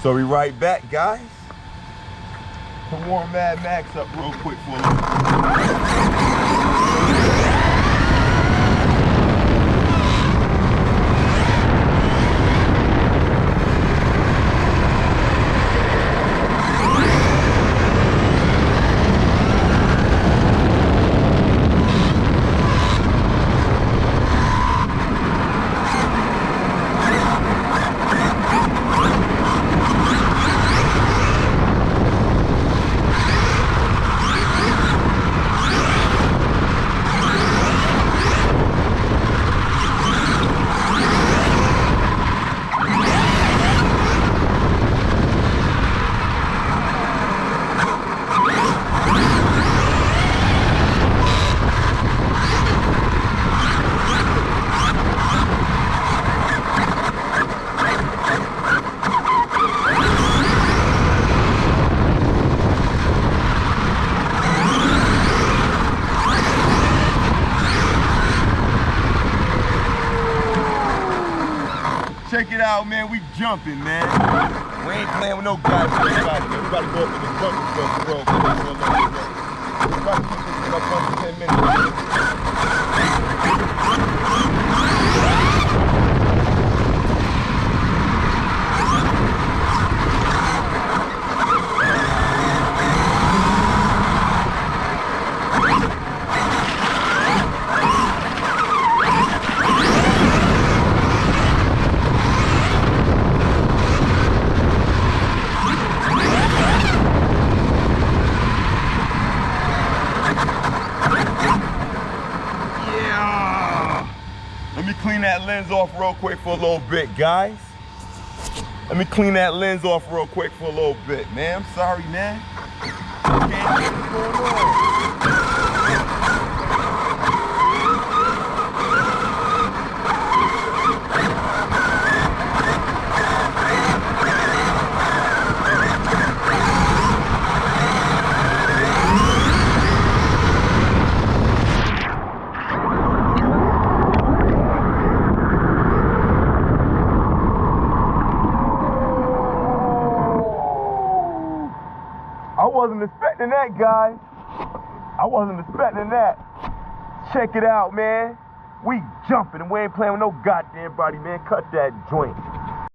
So we right back, guys. To warm Mad Max up real quick for a little. Check it out, man. We jumping, man. We ain't playing with no guys. We about to go up in the jungle for real quick. We're about to keep this up under 10 minutes. Let me clean that lens off real quick for a little bit, guys. Let me clean that lens off real quick for a little bit, man. I'm sorry, man. Can't see what's going on. I wasn't expecting that, guys. I wasn't expecting that. Check it out, man. We jumping and we ain't playing with no goddamn body, man. Cut that joint.